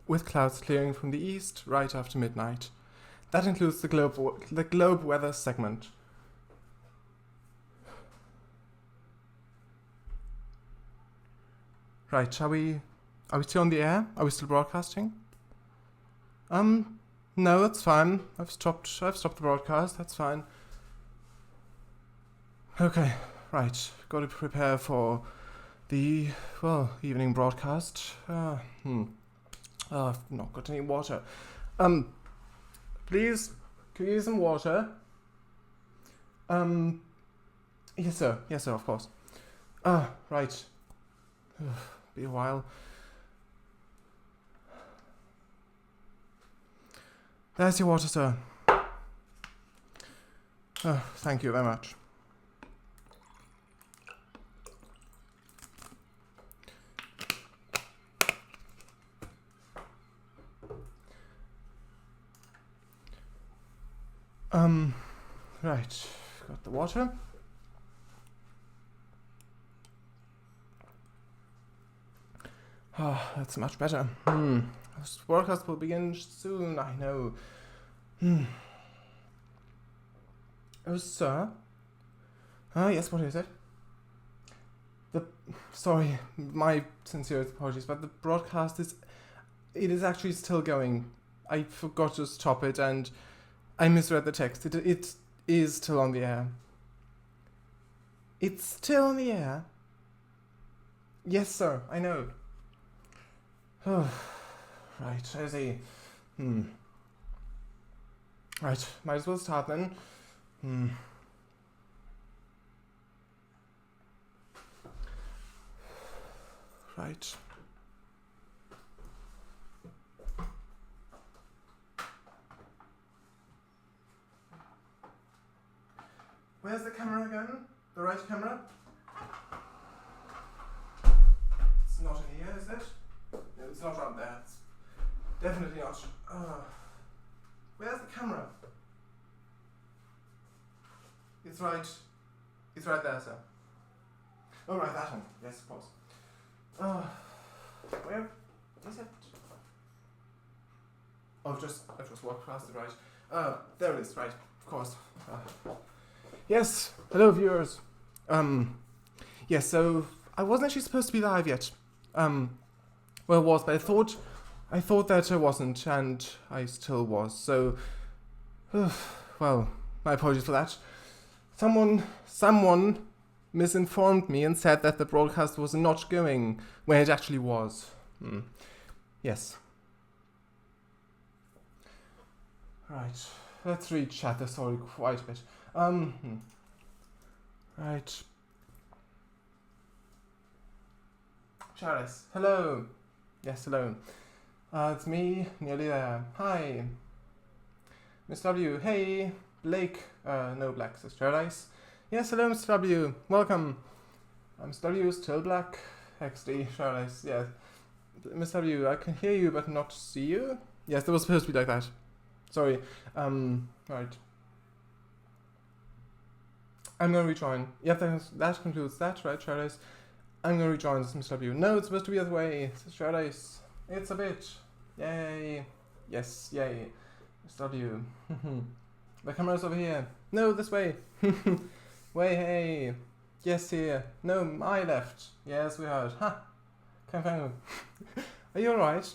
with clouds clearing from the east right after midnight. That includes the globe weather segment. Right, are we still on the air? Are we still broadcasting? No, that's fine. I've stopped the broadcast, that's fine. Okay, right. Gotta prepare for the, evening broadcast. I've not got any water. Please, could you use some water? Yes sir, of course. Right. Be a while. There's your water, sir. Oh, thank you very much. Right, got the water. That's much better. This broadcast will begin soon, I know. Oh, sir? Yes, what is it? Sorry, my sincerest apologies, but the broadcast is actually still going. I forgot to stop it and I misread the text. It is still on the air. It's still on the air? Yes, sir, I know. Oh, right, I see. Right, might as well start then. Right. Where's the camera again? The right camera? It's not in here, is it? No, it's not around there. It's definitely not. Where's the camera? It's right there, sir. Oh, right, that one. Yes, of course. Where is it? Oh, I've just walked past it, right? There it is, right, of course. Yes, hello viewers. Yes, so I wasn't actually supposed to be live yet. Well, I was, but I thought that I wasn't, and I still was, so, well, my apologies for that. Someone misinformed me and said that the broadcast was not going when it actually was. Yes. Right, let's read chat, there's already quite a bit. Right. Charles, hello. Yes, hello. It's me, nearly there. Hi. Miss W, hey. Blake, no black, says Paradise. Yes, hello, Mr. W, welcome. Mr. W is still black. XD, Paradise, yes. Mr. W, I can hear you but not see you. Yes, that was supposed to be like that. Sorry. Right. I'm gonna rejoin. Yeah, that concludes that, right, Paradise? I'm gonna rejoin this, Mr. W. No, it's supposed to be the other way, says Paradise. It's a bitch. Yay. Yes, yay. Mr. W. The camera's over here. No, this way. Way, hey. Yes, here. No, my left. Yes, we heard. Ha! Confirm. Are you alright?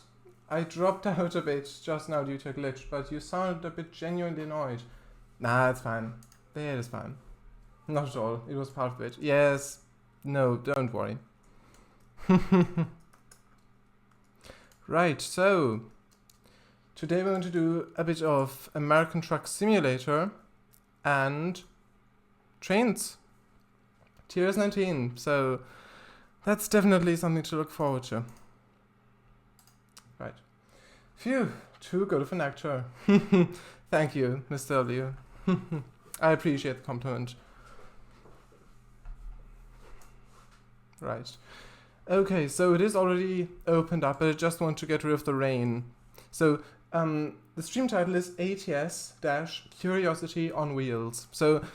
I dropped out a bit just now due to a glitch, but you sounded a bit genuinely annoyed. Nah, it's fine. There, it's fine. Not at all. It was part of it. Yes. No, don't worry. Right, so today we're going to do a bit of American Truck Simulator and trains. Tiers 19. So that's definitely something to look forward to. Right. Phew, too good of an actor. Thank you, Mr. W. I appreciate the compliment. Right. Okay, so it is already opened up, but I just want to get rid of the rain. So, the stream title is ATS-Curiosity on Wheels. So,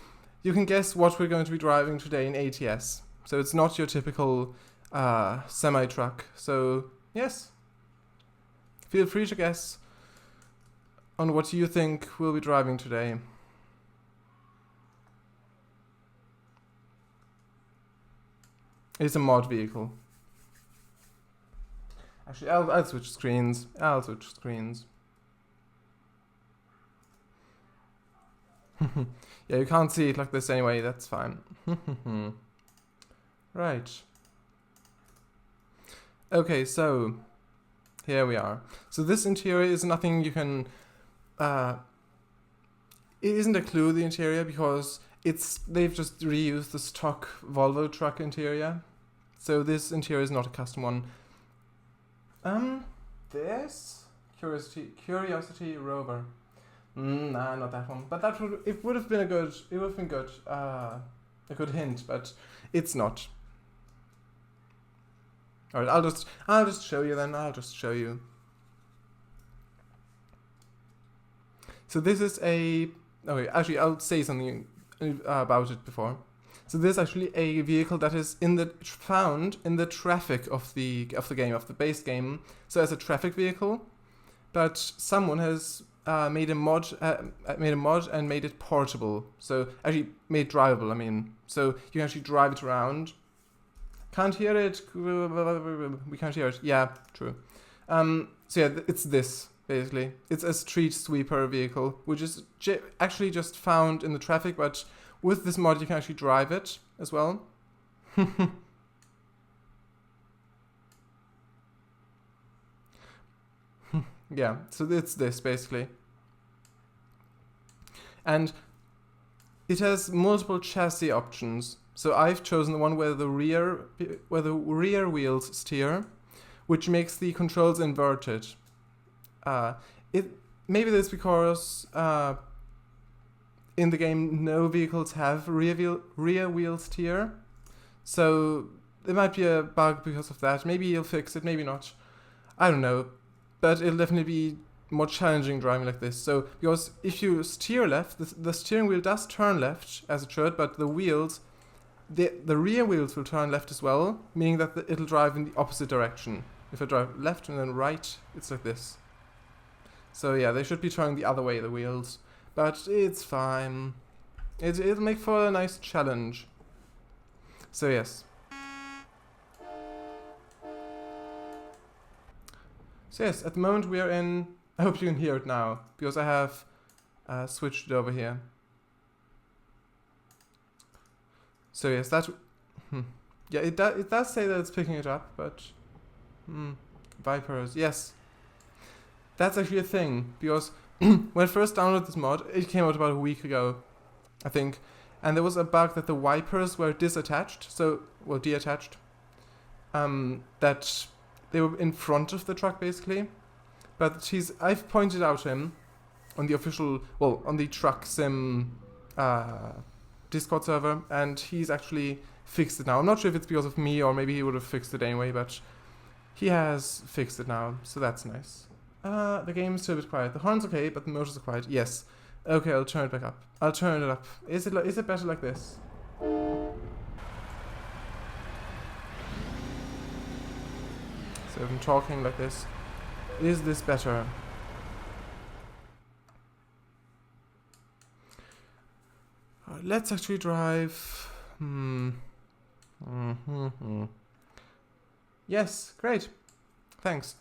you can guess what we're going to be driving today in ATS. So, it's not your typical semi-truck. So, yes. Feel free to guess on what you think we'll be driving today. It's a mod vehicle. Actually, I'll switch screens. Yeah, you can't see it like this anyway, that's fine. Right. Okay, so here we are. So this interior is nothing you can... it isn't a clue, the interior, because they've just reused the stock Volvo truck interior. So this interior is not a custom one. This Curiosity Rover. Nah, not that one. But it would have been good. A good hint, but it's not. All right, I'll just show you then. I'll just show you. So this is a... Okay, actually, I'll say something about it before. So this is actually a vehicle that is found in the traffic of the game, of the base game. So as a traffic vehicle, but someone has made a mod and made it portable. So actually made drivable. I mean, so you can actually drive it around. Can't hear it. We can't hear it. Yeah, true. So yeah, it's this. Basically, it's a street sweeper vehicle, which is actually just found in the traffic, but with this mod you can actually drive it as well. Yeah, so it's this basically. And it has multiple chassis options. So I've chosen the one where the rear wheels steer, which makes the controls inverted. Maybe that's because in the game no vehicles have rear wheel steer, so there might be a bug because of that. Maybe you'll fix it, maybe not. I don't know, but it'll definitely be more challenging driving like this. So because if you steer left, the steering wheel does turn left as it should, but the wheels, the rear wheels will turn left as well, meaning that it'll drive in the opposite direction. If I drive left and then right, it's like this. So yeah, they should be turning the other way, the wheels. But it's fine. It'll make for a nice challenge. So yes. So yes, at the moment we are in... I hope you can hear it now, because I have switched it over here. So yes, that... Yeah, it does say that it's picking it up, but... Vipers, yes. That's actually a thing, because when I first downloaded this mod, it came out about a week ago, I think, and there was a bug that the wipers were disattached, detached, that they were in front of the truck basically, but I've pointed out him on the official, on the truck sim Discord server, and he's actually fixed it now. I'm not sure if it's because of me, or maybe he would have fixed it anyway, but he has fixed it now, so that's nice. The game's still a bit quiet. The horn's okay, but the motors are quiet. Yes. Okay, I'll turn it back up. I'll turn it up. Is it better like this? So if I'm talking like this, is this better? Let's actually drive... Yes, great. Thanks.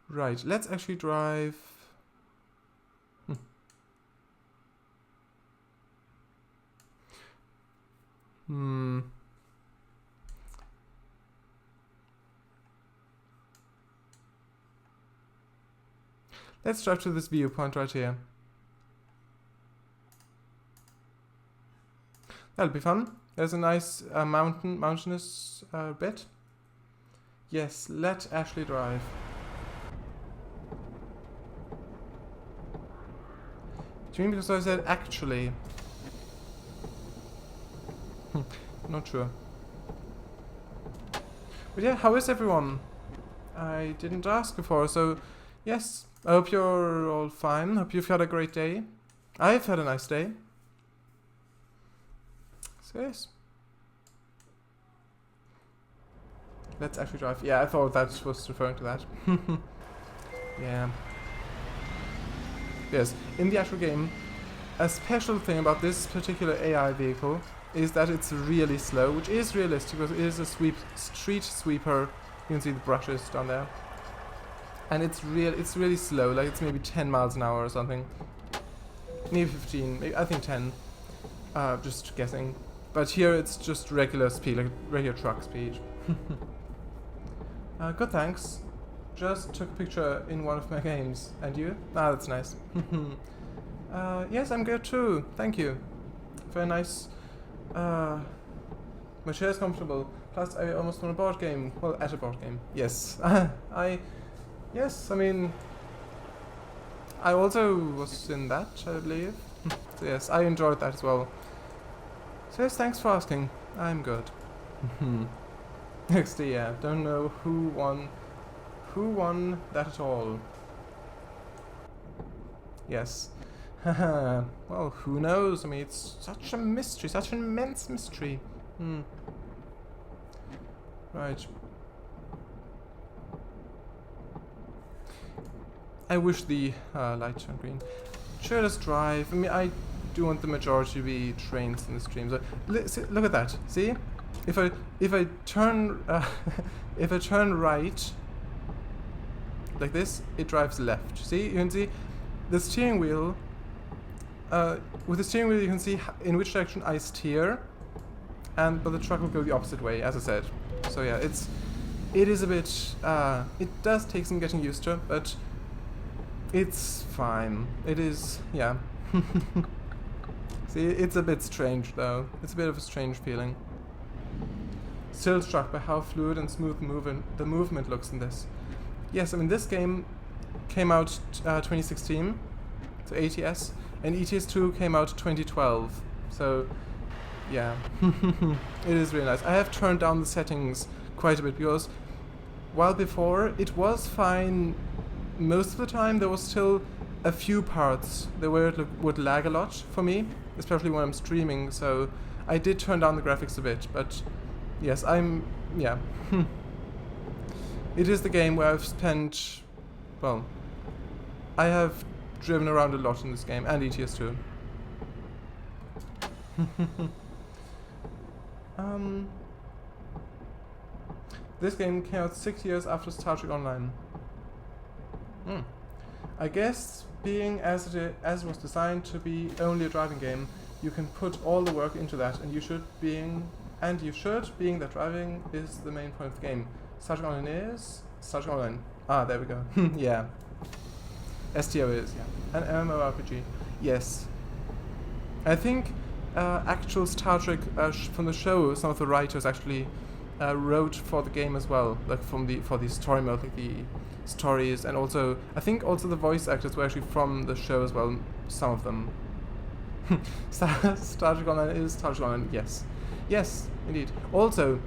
Right, let's actually drive... Let's drive to this viewpoint right here. That'll be fun. There's a nice mountainous bit. Yes, let Ashley drive. Do you mean because I said actually? Not sure. But yeah, how is everyone? I didn't ask before, so yes, I hope you're all fine. Hope you've had a great day. I've had a nice day. So yes. Let's actually drive. Yeah, I thought that was referring to that. Yeah. Yes, in the actual game, a special thing about this particular AI vehicle is that it's really slow, which is realistic because it is a street sweeper. You can see the brushes down there. And it's really slow, like it's maybe 10 miles an hour or something. Maybe 15, maybe, I think 10. Just guessing. But here it's just regular speed, like regular truck speed. Good, thanks. Just took a picture in one of my games. And you? Ah, that's nice. Yes, I'm good too. Thank you. Very nice. My chair is comfortable. Plus, I almost won a board game. Well, at a board game. Yes. Yes, I mean... I also was in that, I believe. So yes, I enjoyed that as well. So yes, thanks for asking. I'm good. Next, yeah, don't know who won that at all. Yes. Well, who knows? I mean, it's such a mystery, such an immense mystery. Right. I wish the light turned green. Sure, let's drive. I mean, I do want the majority to be trains in the stream. So look at that. See, if I turn if I turn right like this, it drives left. See, you can see the steering wheel. With the steering wheel, you can see in which direction I steer, but the truck will go the opposite way, as I said. So yeah, it is a bit. It does take some getting used to, but it's fine. It is, yeah. See, it's a bit strange though. It's a bit of a strange feeling. Still struck by how fluid and smooth the movement looks in this. Yes, I mean this game came out 2016, so ATS, and ATS 2 came out 2012. So, yeah, it is really nice. I have turned down the settings quite a bit because while before it was fine. Most of the time there was still a few parts that where it would lag a lot for me, especially when I'm streaming, so I did turn down the graphics a bit, but yes, yeah. It is the game where I've spent, well, I have driven around a lot in this game, and ETS 2. This game came out 6 years after Star Trek Online. I guess being as it was designed to be only a driving game, you can put all the work into that, and you should being that driving is the main point of the game. Star Trek Online is Star Trek Online. Ah, there we go. Yeah. STO is, yeah. An MMORPG. Yes. I think actual Star Trek from the show, some of the writers actually wrote for the game as well, like for the story mode, like the stories, and also I think also the voice actors were actually from the show as well. Some of them. Star Trek Online is Star Trek Online. Yes, yes, indeed. Also,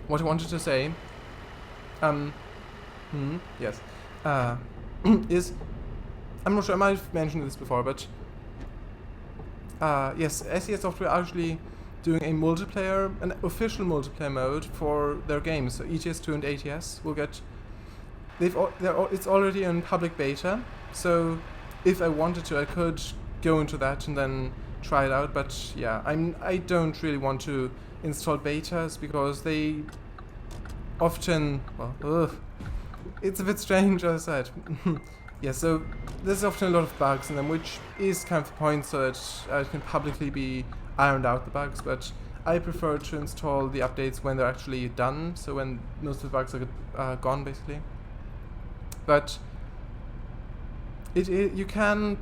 what I wanted to say, yes, is I'm not sure. I might have mentioned this before, but yes, SES Software are actually doing a multiplayer, an official multiplayer mode for their games. So ETS2 and ATS will get. It's already in public beta. So if I wanted to, I could go into that and then try it out. But yeah, I don't really want to install betas because they often, well, it's a bit strange, as I said. Yeah, so there's often a lot of bugs in them, which is kind of the point, so that it can publicly be ironed out, the bugs, but I prefer to install the updates when they're actually done, so when most of the bugs are gone, basically. But you can,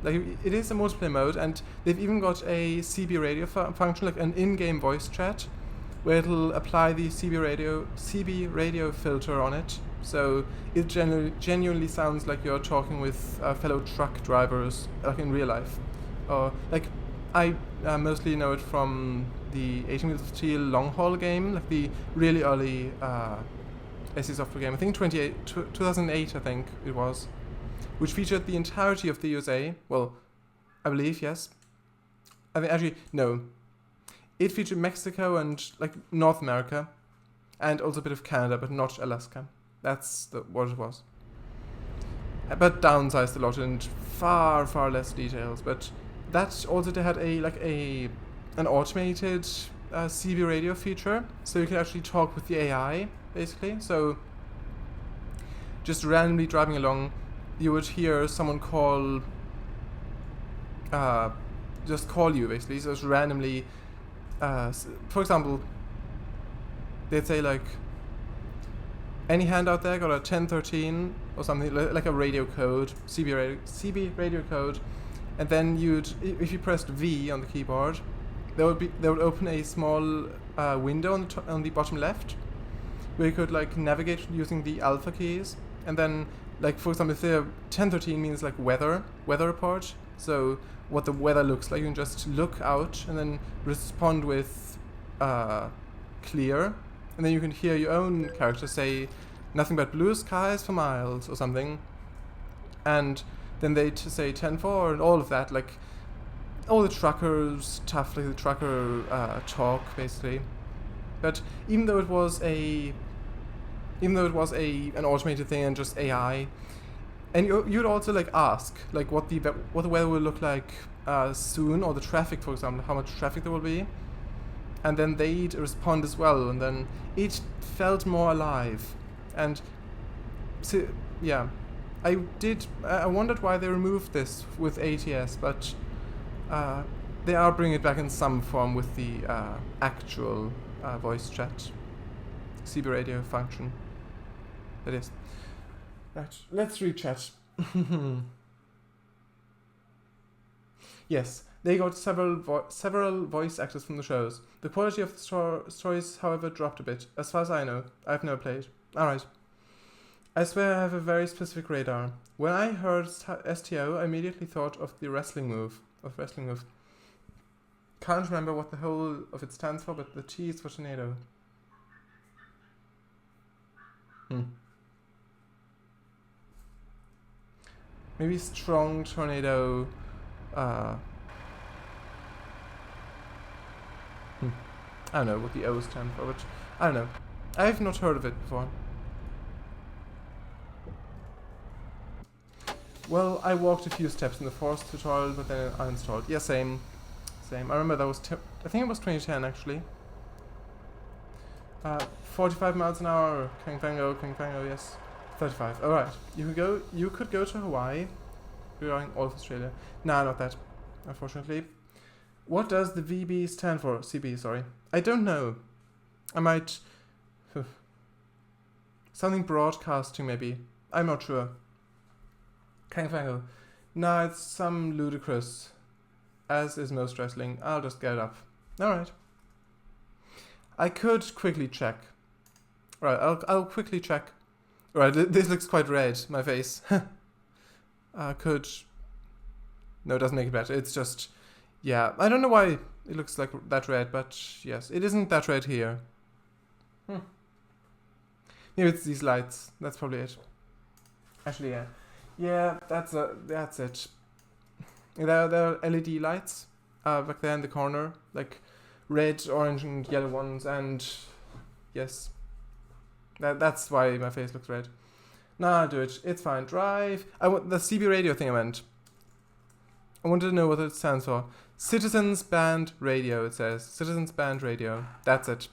like, it is a multiplayer mode, and they've even got a CB radio function, like an in-game voice chat, where it'll apply the CB radio filter on it. So it genuinely sounds like you're talking with fellow truck drivers, like in real life. Or like I mostly know it from the 18 Wheels of Steel long haul game, like the really early SE Software game. I think 2008, I think it was, which featured the entirety of the USA. Well, I believe, yes. I think actually no. It featured Mexico and like North America, and also a bit of Canada, but not Alaska. That's what it was. But downsized a lot and far less details. But that also they had an automated CB radio feature, so you could actually talk with the AI basically. So just randomly driving along, you would hear someone just call you basically. So it's randomly, for example, they'd say like, any hand out there got a 1013 or something, like a radio code, CB radio code, and then if you pressed V on the keyboard, there would open a small window on the bottom left, where you could like navigate using the alpha keys, and then like for example, if the 1013 means like weather report, so what the weather looks like, you can just look out and then respond with clear. And then you can hear your own character say, nothing but blue skies for miles, or something. And then they'd say 10-4 and all of that, like all the trucker stuff, like the trucker talk, basically. But even though it was an automated thing and just AI, and you'd also like ask like what the weather will look like soon, or the traffic, for example, how much traffic there will be. And then they'd respond as well, and then it felt more alive. And so, yeah, I wondered why they removed this with ATS, but they are bringing it back in some form with the actual voice chat CB radio function. That is. Right, let's read chat. Yes. They got several voice actors from the shows. The quality of the stories, however, dropped a bit. As far as I know. I've never played. Alright. I swear I have a very specific radar. When I heard STO, I immediately thought of the wrestling move. Can't remember what the whole of it stands for, but the T is for tornado. Maybe strong tornado... I don't know what the O stand for, but I don't know. I've not heard of it before. Well, I walked a few steps in the Force tutorial, but then I uninstalled. Yeah, same. I remember that was, I think it was 2010 actually. 45 miles an hour, King Fango, yes. 35, alright. You could go to Hawaii. We're going all of Australia. Nah, not that, unfortunately. What does the VB stand for? CB, sorry. I don't know. I might... something broadcasting, maybe. I'm not sure. Kangfango. Nah, it's some ludicrous. As is most wrestling. I'll just get it up. Alright. I could quickly check. Right, I'll quickly check. Right, this looks quite red, my face. Could... No, it doesn't make it better. It's just... Yeah, I don't know why it looks like that red, but yes, it isn't that red here. Maybe it's these lights. That's probably it. Actually, yeah. Yeah, that's it. There are LED lights back there in the corner, like red, orange, and yellow ones, and yes. That's why my face looks red. Nah, do it. It's fine. Drive. The CB radio thing I meant. I wanted to know what it stands for. Citizens Band Radio, it says. Citizens Band Radio. That's it.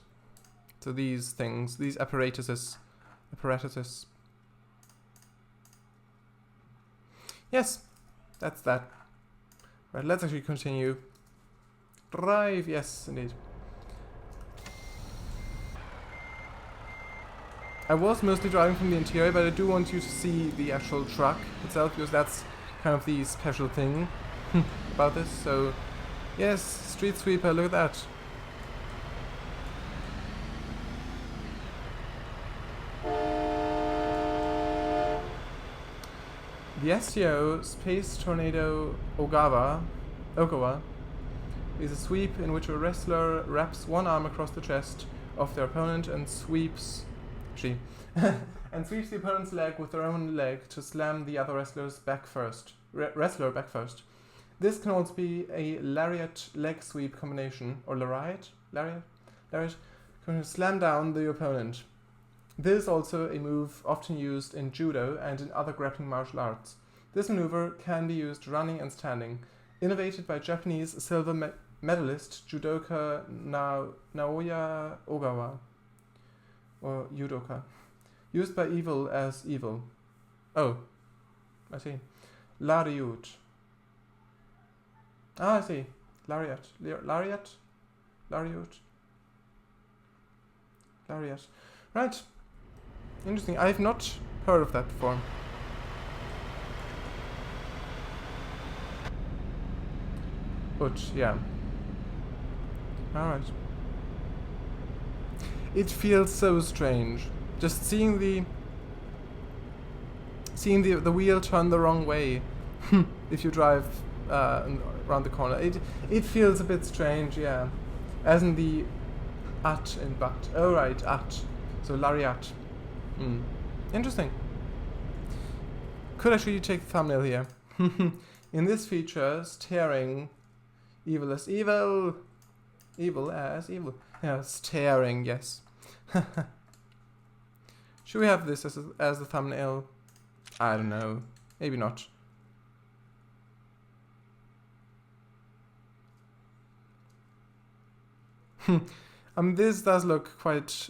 So these things, these apparatuses. Yes, that's that. Right, let's actually continue. Drive, yes, indeed. I was mostly driving from the interior, but I do want you to see the actual truck itself, because that's kind of the special thing about this. So, yes, Street Sweeper, look at that. The STO, Space Tornado Ogawa, is a sweep in which a wrestler wraps one arm across the chest of their opponent and sweeps the opponent's leg with their own leg to slam the other wrestler back first. This can also be a lariat leg sweep combination, or lariat Going to slam down the opponent. This is also a move often used in judo and in other grappling martial arts. This maneuver can be used running and standing. Innovated by Japanese silver medalist judoka Naoya Ogawa, or judoka. Used by evil as evil. Oh, I see. Lariat. Ah, I see. Lariat. Lariat? Lariat? Lariat. Right. Interesting. I've not heard of that before. But, yeah. Alright. It feels so strange. Just seeing the wheel turn the wrong way if you drive around the corner. It feels a bit strange, yeah. As in the at and but. Oh right, at. So lariat. Interesting. Could actually take the thumbnail here. In this feature, staring evil as evil. Evil as evil. Yeah, staring, yes. Should we have this as the thumbnail? I don't know. Maybe not. This does look quite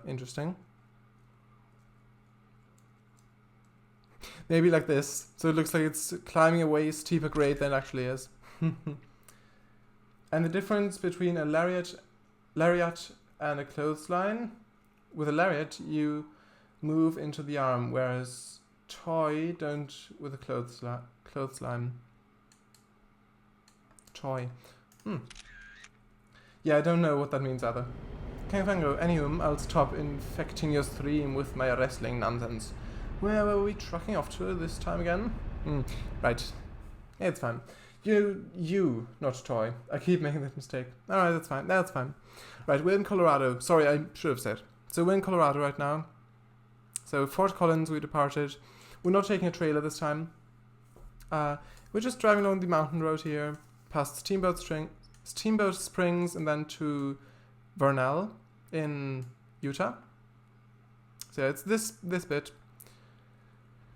interesting. Maybe like this. So it looks like it's climbing a way steeper grade than it actually is. And the difference between a lariat and a clothesline. With a lariat, you move into the arm, whereas toy don't with a clothesline. Toy. Yeah, I don't know what that means either. Kangango, anywho, I'll stop infecting your stream with my wrestling nonsense. Where were we trucking off to this time again? Right. Yeah, it's fine. You, not toy. I keep making that mistake. Alright, that's fine. That's fine. Right, we're in Colorado. Sorry, I should have said. So we're in Colorado right now. So Fort Collins, we departed. We're not taking a trailer this time. We're just driving along the mountain road here, past Steamboat Springs, and then to Vernal in Utah. So it's this bit.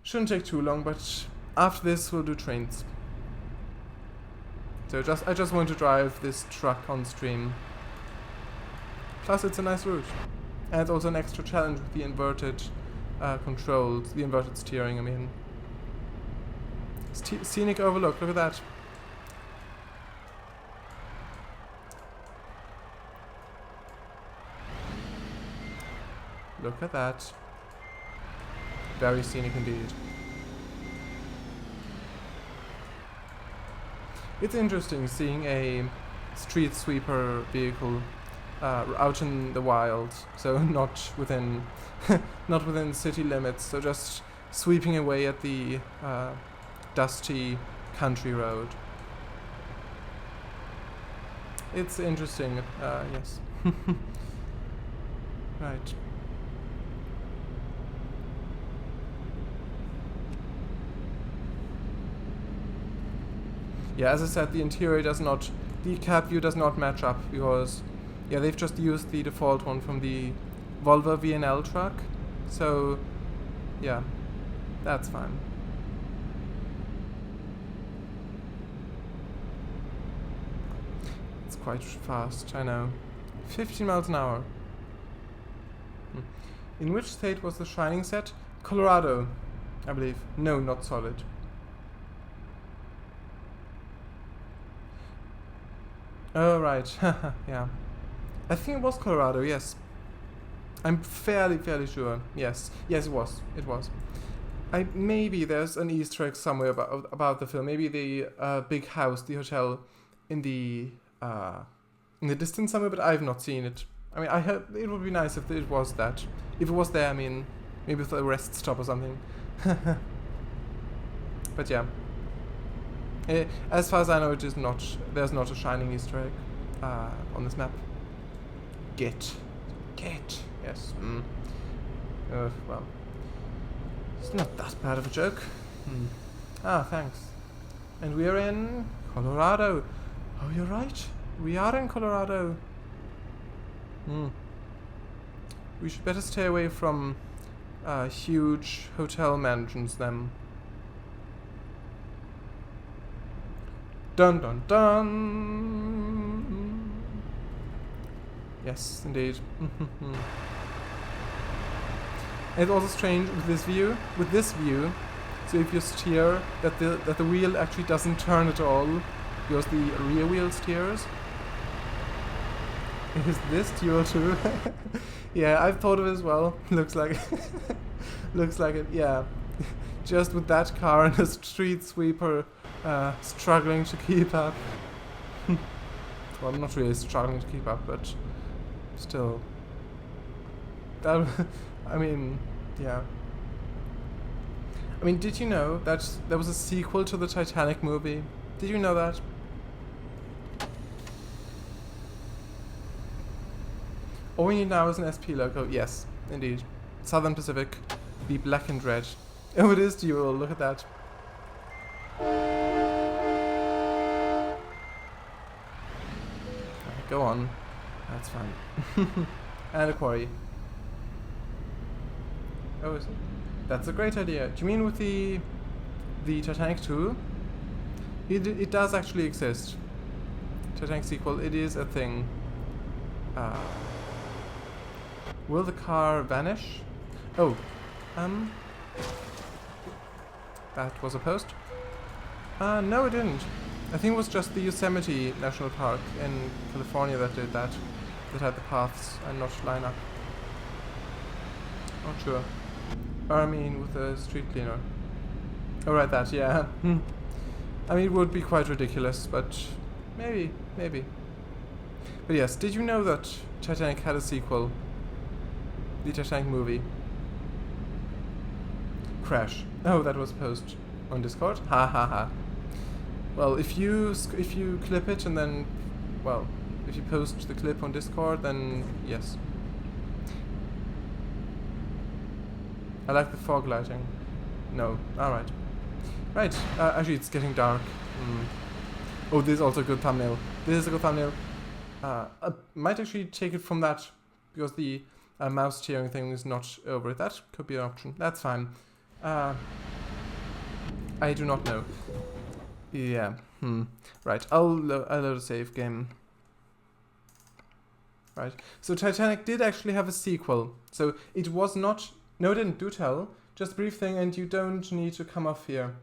Shouldn't take too long, but after this we'll do trains. So I just want to drive this truck on stream. Plus it's a nice route. And it's also an extra challenge with the inverted controls, the inverted steering, I mean. Scenic overlook, look at that. Look at that. Very scenic indeed. It's interesting seeing a street sweeper vehicle out in the wild, so not within not within city limits, so just sweeping away at the dusty country road. It's interesting, yes. Right. Yeah, as I said, the interior does not, the cab view does not match up because, yeah, they've just used the default one from the Volvo VNL truck. So, yeah, that's fine. It's quite fast, I know. 15 miles an hour. In which state was The Shining set? Colorado, I believe. No, not Solid. Oh, right. Yeah. I think it was Colorado, yes. I'm fairly sure. Yes. Yes, it was. It was. Maybe there's an Easter egg somewhere about the film. Maybe the big house, the hotel in the distance somewhere, but I've not seen it. I mean, it would be nice if it was that. If it was there, I mean, maybe with a rest stop or something. But yeah. As far as I know, there's not a shining Easter egg on this map. Get, yes. Well, it's not that bad of a joke. Ah, thanks. And we're in Colorado. Oh, you're right. We are in Colorado. We should better stay away from huge hotel mansions then. Dun dun dun! Yes, indeed. It's also strange with this view. So if you steer, that the wheel actually doesn't turn at all, because the rear wheel steers. Is this dual too? Yeah, I've thought of it as well. Looks like it. Yeah, just with that car and a street sweeper struggling to keep up. Well, I'm not really struggling to keep up, but still. That, I mean, yeah. I mean, did you know that there was a sequel to the Titanic movie? Did you know that? All we need now is an SP logo. Yes, indeed. Southern Pacific, the black and red. Oh, it is dual. Look at that. Go on. That's fine. And a quarry. Oh, is it? That's a great idea. Do you mean with the Titanic 2? It does actually exist. Titanic sequel. It is a thing. Will the car vanish? Oh, that was a post. No, it didn't. I think it was just the Yosemite National Park in California that did that. That had the paths and not line up. Not sure. Or I mean, with the street cleaner. Oh, right, that, yeah. I mean, it would be quite ridiculous, but maybe. But yes, did you know that Titanic had a sequel? The Titanic movie. Crash. Oh, that was a post on Discord. Ha ha ha. Well, if you clip it and then, well, if you post the clip on Discord, then yes. I like the fog lighting. No. Alright. Right. Actually, it's getting dark. Oh, this is also a good thumbnail. This is a good thumbnail. I might actually take it from that, because the mouse steering thing is not over it. That could be an option. That's fine. I do not know. Yeah. Right. I'll load a save game. Right. So Titanic did actually have a sequel. So it was not... No, it didn't. Do tell. Just a brief thing, and you don't need to come off here.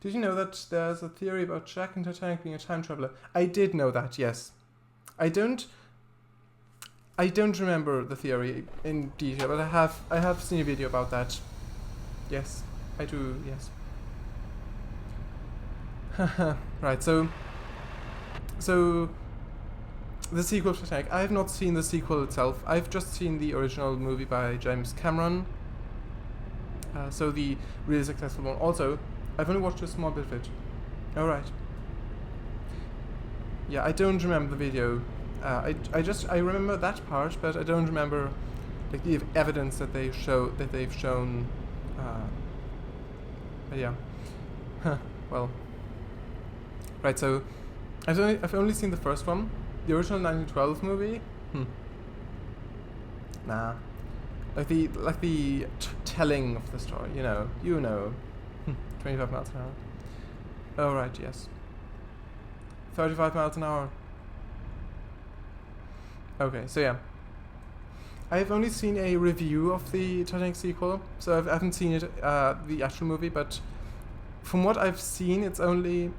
Did you know that there's a theory about Jack and Titanic being a time traveler? I did know that, yes. I don't remember the theory in detail, but I have seen a video about that. Yes, I do, yes. Right, so the sequel to Titanic. I have not seen the sequel itself. I've just seen the original movie by James Cameron. So the really successful one. Also, I've only watched a small bit of it. Alright. Yeah, I don't remember the video. I remember that part, but I don't remember like the evidence that they've shown. But yeah. Well. Right, so I've only seen the first one, the original 1912 movie. Nah. Like the telling of the story, you know. 25 miles an hour. Oh right, yes. 35 miles an hour. Okay, so yeah. I've only seen a review of the Titanic sequel, so I haven't seen it, the actual movie, but from what I've seen, it's only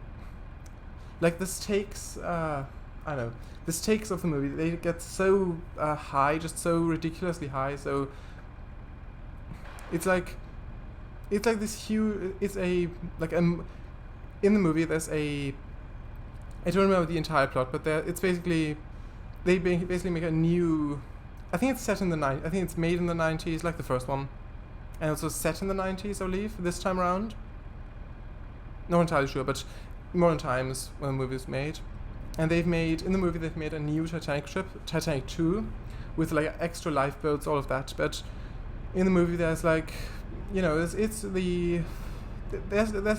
like the stakes. I don't know. The stakes of the movie, they get so high, just so ridiculously high. So it's like this huge. It's a like in the movie. There's a. I don't remember the entire plot, but it's basically they basically make a new. I think it's set in the I think it's made in the 90s, like the first one, and also set in the 90s, I believe, this time around. Not entirely sure, but modern times when the movie was made. And they've made a new Titanic ship, Titanic 2, with like extra lifeboats, all of that. But in the movie, there's like, there's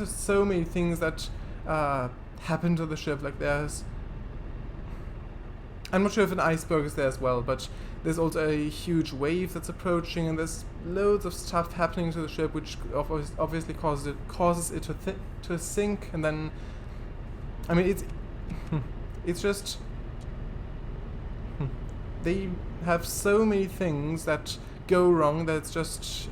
so many things that happen to the ship. Like I'm not sure if an iceberg is there as well, but there's also a huge wave that's approaching, and there's loads of stuff happening to the ship, which obviously causes it to sink. And then, I mean, it's just they have so many things that go wrong that it's just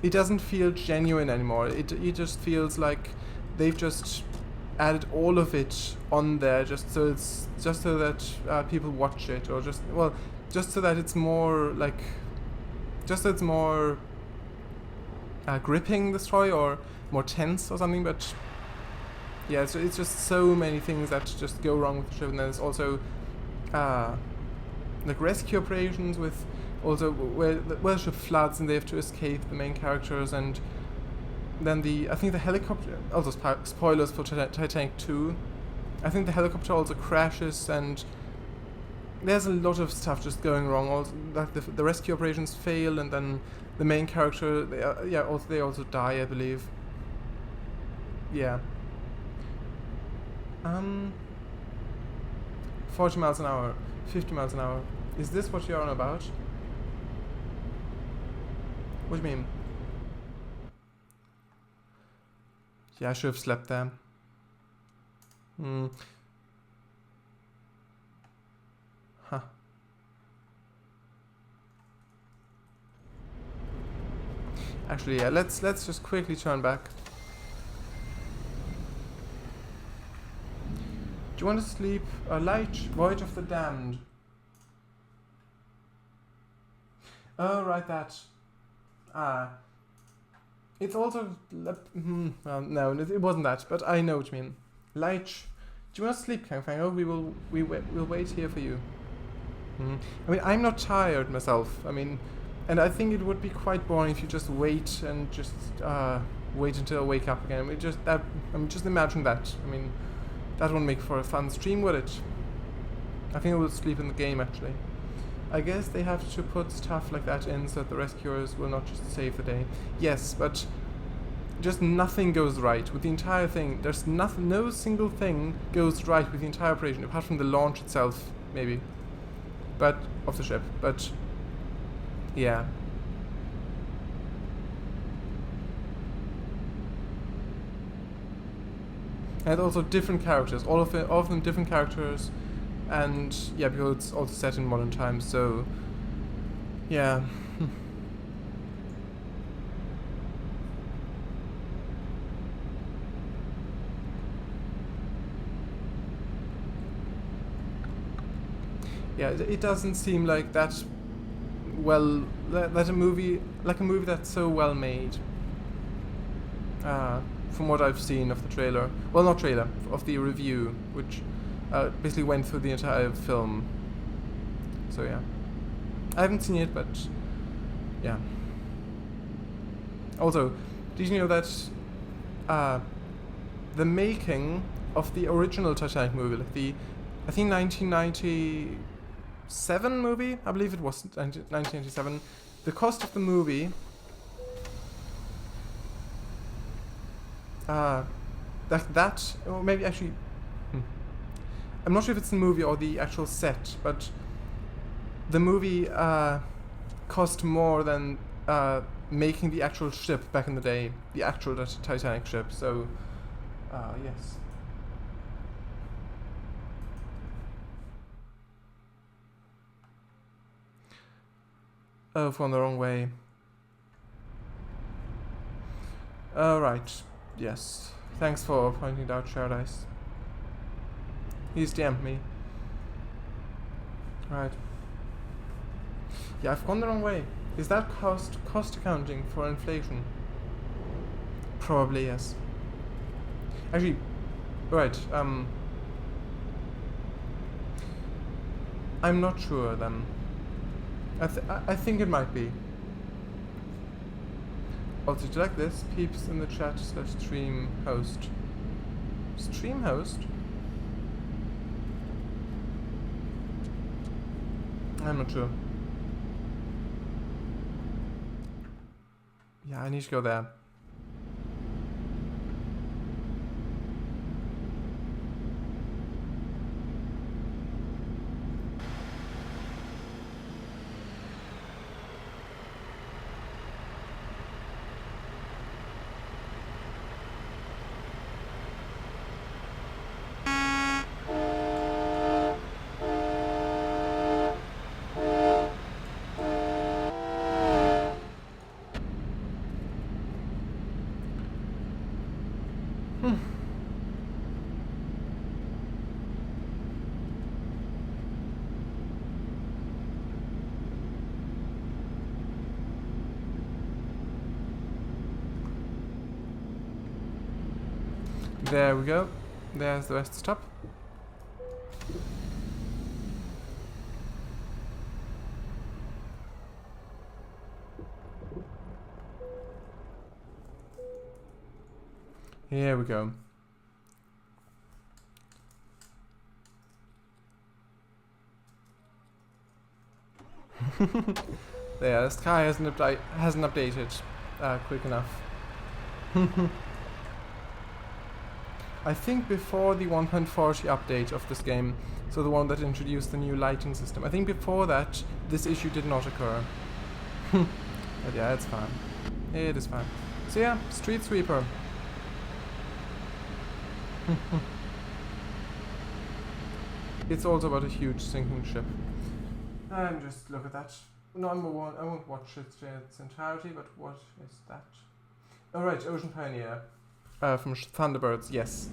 it doesn't feel genuine anymore. It just feels like they've just added all of it on there just so that people watch it, or just so that it's more like, just so it's more gripping, the story, or more tense or something. But yeah, it's just so many things that just go wrong with the ship. And then there's also like rescue operations with also where the ship floods and they have to escape, the main characters. And then I think the helicopter, also spoilers for Titanic 2, I think the helicopter also crashes, and there's a lot of stuff just going wrong. Also, like the rescue operations fail, and then the main character, they also die, I believe. Yeah. 40 miles an hour, 50 miles an hour. Is this what you're on about? What do you mean? Yeah, I should have slept there. Huh. Actually, yeah, let's just quickly turn back. Do you want to sleep? Light Voyage of the Damned. Oh, right, that. It's also... well, no, it wasn't that, but I know what you mean. Light... Do you want to sleep, Kang Fang? Oh, we'll wait here for you. I mean, I'm not tired myself. I mean, and I think it would be quite boring if you just wait and just wait until I wake up again. I mean, just imagine that. I mean, that won't make for a fun stream, would it? I think I will sleep in the game, actually. I guess they have to put stuff like that in so that the rescuers will not just save the day. Yes, but just nothing goes right with the entire thing. There's nothing, no single thing goes right with the entire operation, apart from the launch itself, maybe. But, of the ship. But, yeah. And also different characters, all of them different characters. And yeah, because it's also set in modern times, so yeah. Yeah, it doesn't seem like that well, that a movie that's so well made. From what I've seen of the trailer, well, not trailer, of the review, which basically went through the entire film. So yeah, I haven't seen it, but yeah. Also, did you know that the making of the original Titanic movie, like I think 1997 movie, I believe it was 1997, the cost of the movie, or maybe actually, I'm not sure if it's the movie or the actual set, but the movie cost more than making the actual ship back in the day, the actual Titanic ship. So, yes. Oh, I've gone the wrong way. Oh, right. Yes. Thanks for pointing it out, Paradise. He's DM'd me. Right. Yeah, I've gone the wrong way. Is that cost accounting for inflation? Probably, yes. Actually, right, I'm not sure then. I think it might be. Also, do you like this? Peeps in the chat / stream host. Stream host? I'm not sure. Yeah, I need to go there. There we go. There's the rest stop. Here we go. There, the sky hasn't updated quick enough. I think before the 1.40 update of this game, so the one that introduced the new lighting system, I think before that this issue did not occur. But yeah, it's fine. It is fine. So yeah, Street Sweeper. It's also about a huge sinking ship. And just look at that. Number one, I won't watch it in its entirety, but what is that? Oh right, Ocean Pioneer. From Thunderbirds, yes.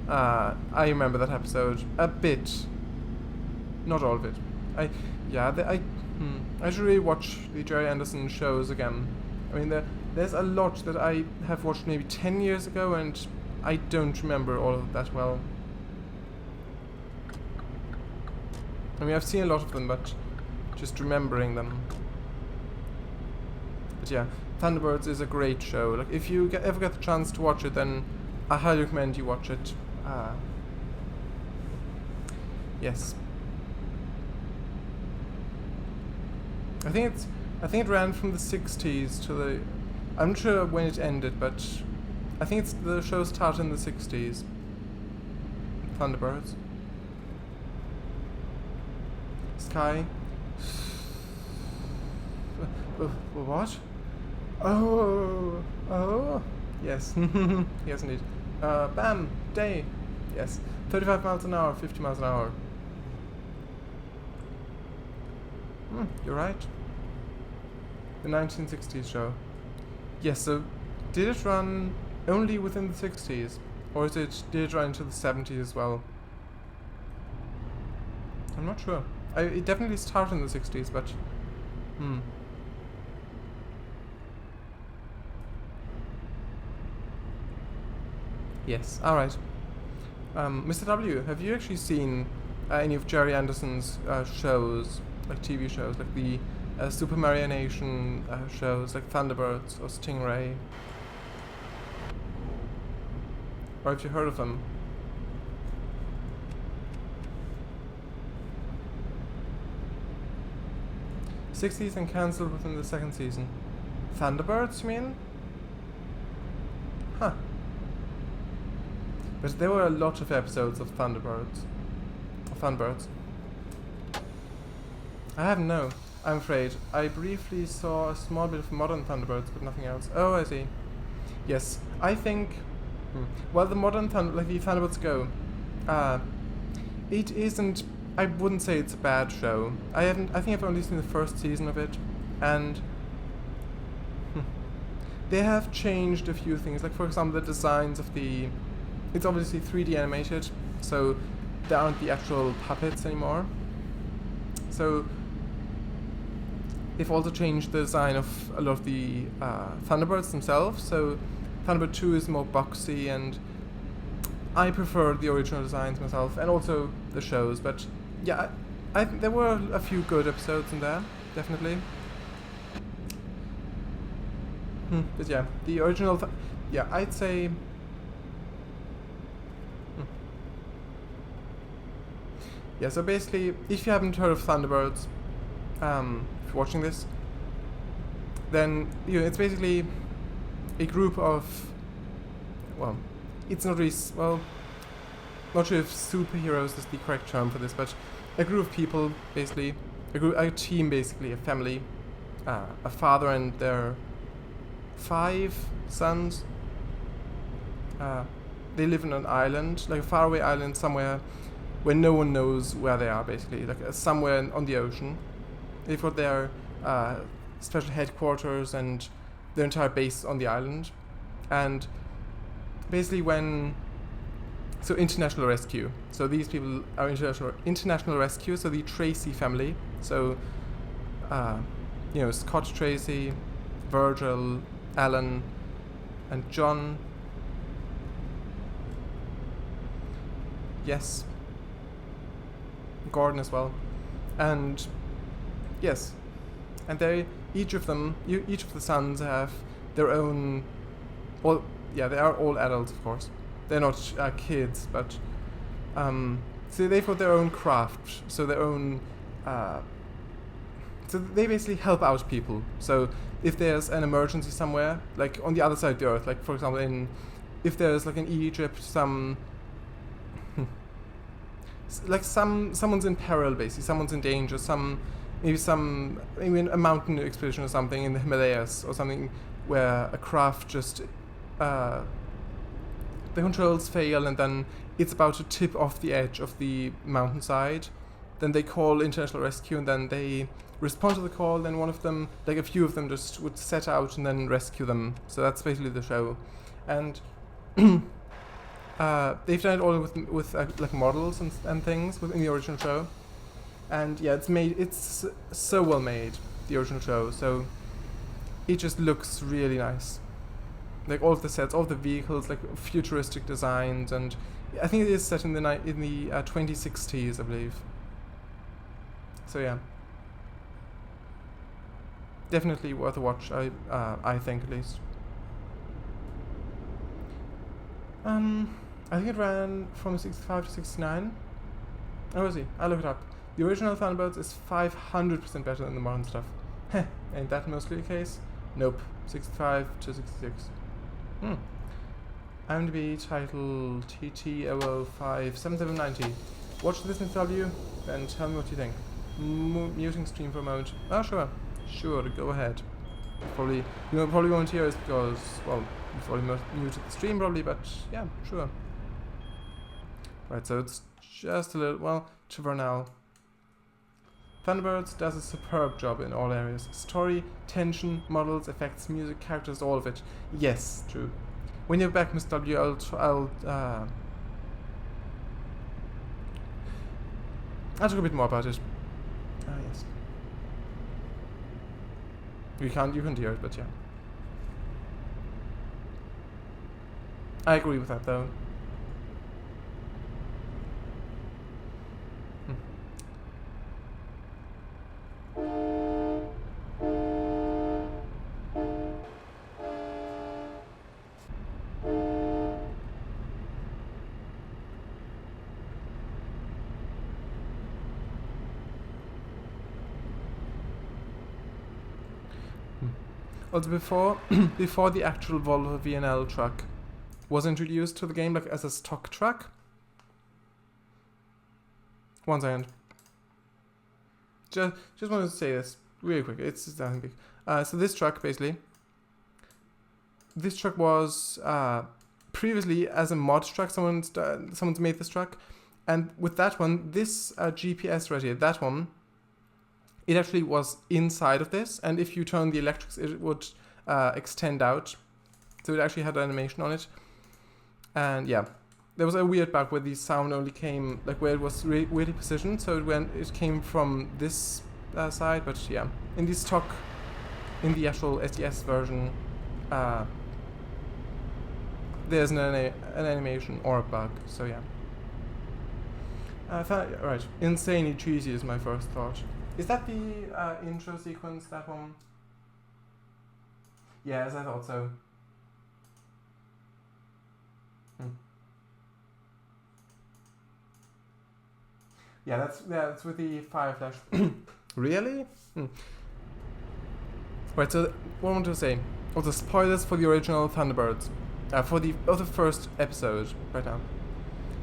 I remember that episode a bit. Not all of it. I should really watch the Jerry Anderson shows again. I mean, there's a lot that I have watched maybe 10 years ago, and I don't remember all of that well. I mean, I've seen a lot of them, but just remembering them. But yeah, Thunderbirds is a great show. Like, if you ever get the chance to watch it, then I highly recommend you watch it. Yes. I think it ran from the 60s to the... I'm not sure when it ended, but I think the show started in the 60s. Thunderbirds. Sky. What? Oh. Yes. Yes, indeed. Bam. Day. Yes. 35 miles an hour, 50 miles an hour. You're right. The 1960s show. Yes, so did it run only within the 60s? Or did it run into the 70s as well? I'm not sure. It definitely started in the 60s, but... Yes, alright. Mr. W, have you actually seen any of Jerry Anderson's shows, like TV shows, like the Super Mario Nation shows, like Thunderbirds or Stingray? Or have you heard of them? '60s and cancelled within the second season. Thunderbirds, you mean? Huh. But there were a lot of episodes of Thunderbirds. I haven't, no, I'm afraid. I briefly saw a small bit of modern Thunderbirds, but nothing else. Oh, I see. Yes, I think... Well, the modern like the Thunderbirds Go, it isn't... I wouldn't say it's a bad show. I think I've only seen the first season of it, and... They have changed a few things, like for example the designs of the... It's obviously 3D animated, so there aren't the actual puppets anymore. So they've also changed the design of a lot of the Thunderbirds themselves. So Thunderbird 2 is more boxy, and I prefer the original designs myself, and also the shows. But yeah, there were a few good episodes in there, definitely. But yeah, the original, yeah, I'd say. Yeah, so basically, if you haven't heard of Thunderbirds, if you're watching this, then it's basically a group of, well, it's not really, well, not sure if superheroes is the correct term for this, but a group of people, basically, a team, basically, a family, a father and their 5 sons. They live on an island, like a faraway island somewhere where no one knows where they are, basically, like somewhere on the ocean. They've got their special headquarters and their entire base on the island. And basically so international rescue. So these people are international rescue, so the Tracy family. So, Scott Tracy, Virgil, Alan, and John. yes. Gordon as well. And yes. And each of the sons have their own, well, yeah, they are all adults, of course. They're not kids, but so they've got their own craft, so their own, so they basically help out people. So if there's an emergency somewhere, like on the other side of the earth, like for example if there's like in Egypt someone's in peril, basically, someone's in danger, maybe a mountain expedition or something in the Himalayas or something where a craft just the controls fail and then it's about to tip off the edge of the mountainside. Then they call international rescue and then they respond to the call. Then one of them, like a few of them, just would set out and then rescue them. So that's basically the show, and they've done it all with like models and things within the original show. And yeah, it's so well made, the original show. So it just looks really nice. Like all of the sets, all of the vehicles, like futuristic designs, and I think it is set in the 2060s, I believe. So yeah, definitely worth a watch. I think at least. I think it ran from 65 to 69. Oh, is he? I'll look it up. The original Thunderbirds is 500% better than the modern stuff. Heh, ain't that mostly the case? Nope. 65 to 66. IMDb title TT0057790. Watch this in W and tell me what you think. Muting stream for a moment. Oh, sure. Sure, go ahead. You probably won't hear us because, well, you've already muted the stream probably, but yeah, sure. Right, so it's just a little, well, for now. Thunderbirds does a superb job in all areas. Story, tension, models, effects, music, characters, all of it. Yes, true. When you're back, Mr. W, I'll talk a bit more about it. Ah, yes. You can't hear it, but yeah. I agree with that, though. Also, before the actual Volvo VNL truck was introduced to the game, like as a stock truck. One second. Just wanted to say this really quick. It's just nothing big. So this truck, basically, this truck was previously as a mod truck. Someone's made this truck, and with that one, this GPS right here, that one. It actually was inside of this, and if you turn the electrics, it would extend out. So it actually had an animation on it. And yeah, there was a weird bug where the sound only came, like where it was weirdly positioned, so it came from this side, but yeah. In the stock, in the actual STS version, there's an animation or a bug, so yeah. Right, insanely cheesy is my first thought. Is that the intro sequence, that one? Yes, I thought so. Yeah, that's with the Fireflash. Really? Right, so what I want to say, also spoilers for the original Thunderbirds, for the first episode right now.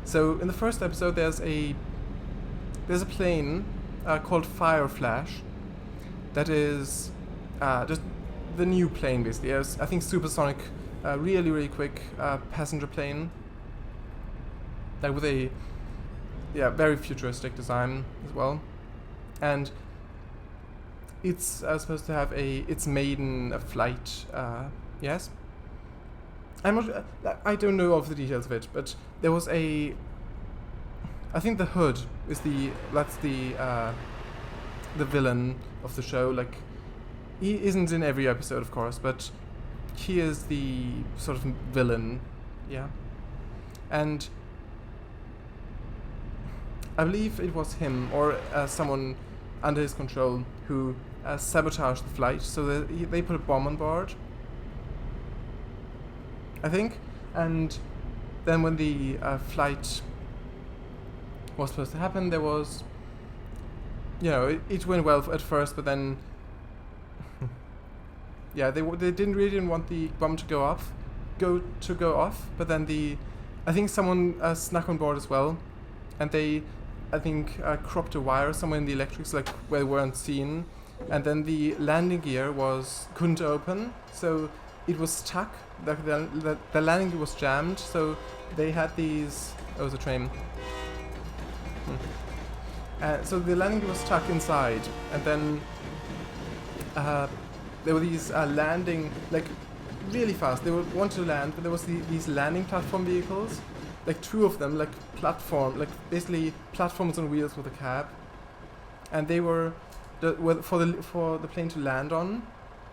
So in the first episode, there's a plane called Fireflash that is just the new plane, basically. I think supersonic, really quick passenger plane, like with a very futuristic design as well, and it's supposed to have its maiden flight. Yes, I'm not. I don't know all of the details of it, but there was I think the Hood is the villain of the show. Like, he isn't in every episode, of course, but he is the sort of villain, yeah. And I believe it was him or someone under his control who sabotaged the flight, so they put a bomb on board, I think, and then when the flight was supposed to happen, there was, it went well at first, but then, yeah, they didn't want the bomb to go off, but then I think someone snuck on board as well, and they, I think, cropped a wire somewhere in the electrics, like where they weren't seen, and then the landing gear couldn't open, so it was stuck. The landing gear was jammed, so they had these. Oh, it's a train. So the landing gear was stuck inside, and then there were these landing, like, really fast. They wanted to land, but there was these landing platform vehicles, like 2 of them, like basically platforms on wheels with a cab, and they were for the plane to land on,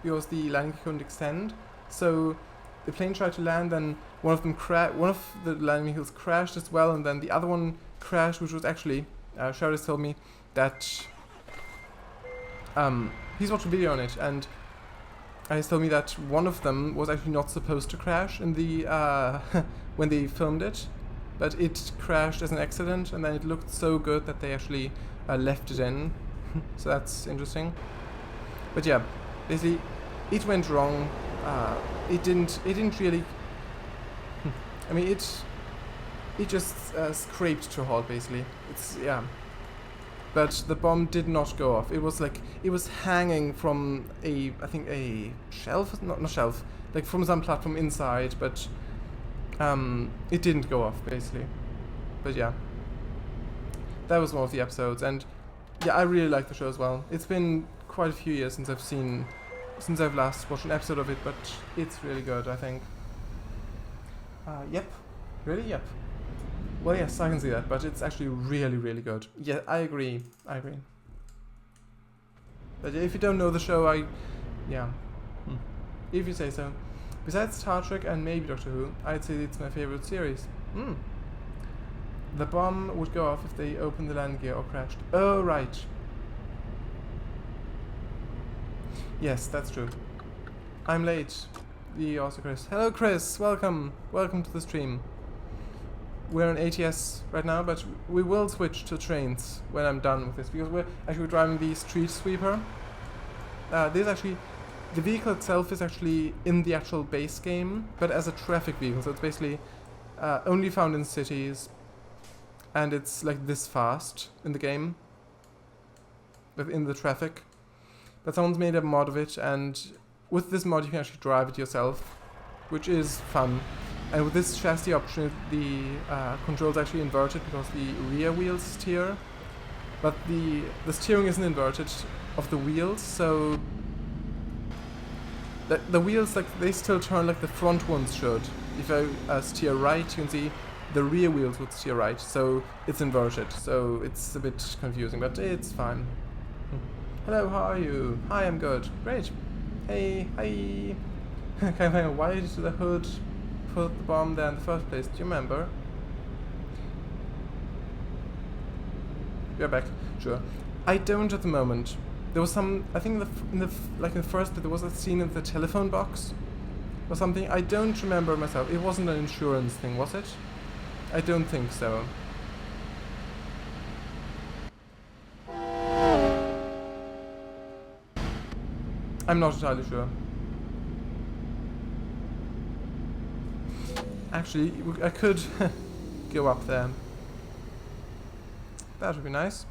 because the landing couldn't extend. So the plane tried to land, and one of the landing vehicles crashed as well, and then the other one crashed, which was actually Sheridan told me that he's watched a video on it, and he told me that one of them was actually not supposed to crash in the when they filmed it, but it crashed as an accident, and then it looked so good that they actually left it in. So that's interesting. But yeah, basically it went wrong. It didn't really. I mean, it just scraped to a halt, basically. But the bomb did not go off. It was hanging from I think a shelf, not shelf, like from some platform inside, but it didn't go off, basically. But yeah, that was one of the episodes, and yeah, I really like the show as well. It's been quite a few years since I've last watched an episode of it, but it's really good, I think. Yep. Really? Yep. Well, yes, I can see that, but it's actually really, really good. Yeah, I agree. But if you don't know the show, if you say so. Besides Star Trek and maybe Doctor Who, I'd say it's my favorite series. The bomb would go off if they opened the landing gear or crashed. Oh, right. Yes, that's true. I'm late. Also Chris. Hello, Chris. Welcome to the stream. We're on ATS right now, but we will switch to trains when I'm done with this, because we're actually driving the Street Sweeper. The vehicle itself is actually in the actual base game, but as a traffic vehicle, so it's basically only found in cities, and it's like this fast in the game, within the traffic. But someone's made a mod of it, and with this mod you can actually drive it yourself, which is fun. And with this chassis option, the controls actually inverted because the rear wheels steer, but the steering isn't inverted of the wheels, so the wheels, like, they still turn like the front ones should. If I steer right, you can see the rear wheels would steer right, so it's inverted, so it's a bit confusing, but it's fine. Hello, how are you? Hi, I'm good. Great. Hey, hi. Kind of, why did the hood put the bomb there in the first place? Do you remember? You're back. Sure. I don't at the moment. There was some. I think in the first bit there was a scene of the telephone box or something. I don't remember myself. It wasn't an insurance thing, was it? I don't think so. I'm not entirely sure. Actually, I could go up there. That would be nice.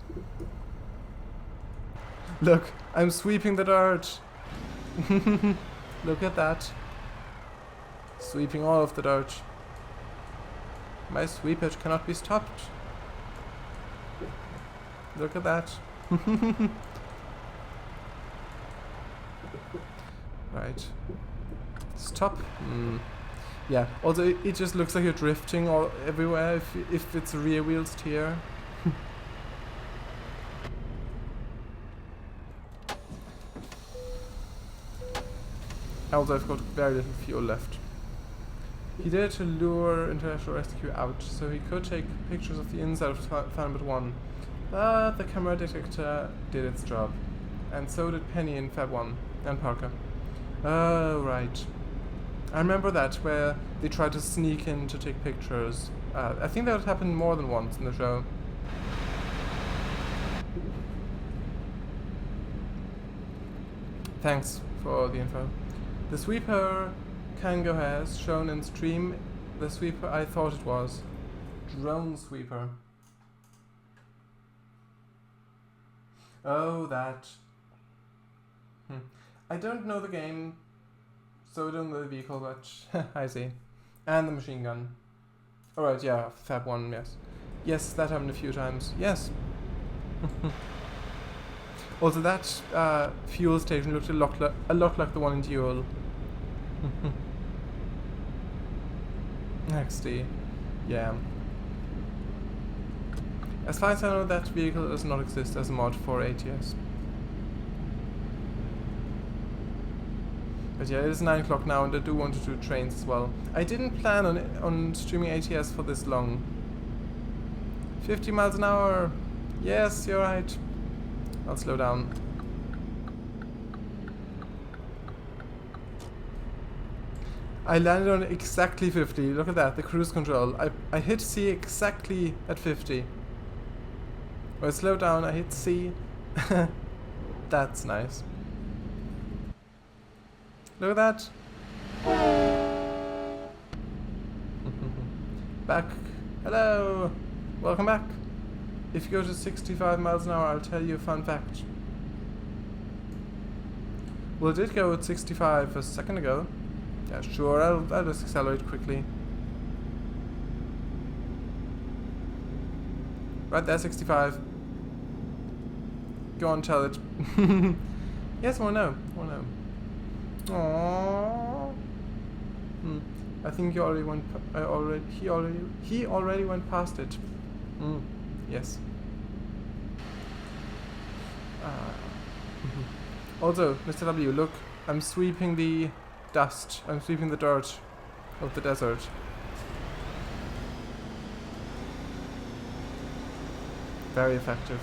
Look, I'm sweeping the dirt. Look at that. Sweeping all of the dirt. My sweepage cannot be stopped. Look at that. Right. Stop. Yeah. Also, it just looks like you're drifting all everywhere if it's a rear wheel steer. Also, I've got very little fuel left. He did it to lure International Rescue out, so he could take pictures of the inside of Thunderbird 1. But the camera detector did its job. And so did Penny in Fab 1, and Parker. Oh, right. I remember that, where they tried to sneak in to take pictures. I think that happened more than once in the show. Thanks for the info. The sweeper Kango has shown in stream the sweeper I thought it was. Drone sweeper. Oh, that. I don't know the game, so I don't know the vehicle, but I see. And the machine gun. Alright, yeah, Fab 1, yes. Yes, that happened a few times. Yes. Also, that fuel station looked a lot like the one in Duel. XD. Yeah. As far as I know, that vehicle does not exist as a mod for ATS. But yeah, it is 9 o'clock now, and I do want to do trains as well. I didn't plan on streaming ATS for this long. 50 miles an hour. Yes, you're right. I'll slow down. I landed on exactly 50. Look at that, the cruise control. I hit C exactly at 50. When I slow down, I hit C. That's nice. Look at that. Back. Hello. Welcome back. If you go to 65 miles an hour, I'll tell you a fun fact. Well, it did go at 65 a second ago. Yeah, sure, I'll just accelerate quickly. Right there, 65. Go on, tell it. Yes or no? Or no? Aww. I think he already went. He already went past it. Yes. Also, Mr. W, look, I'm sweeping the dust. I'm sweeping the dirt of the desert. Very effective.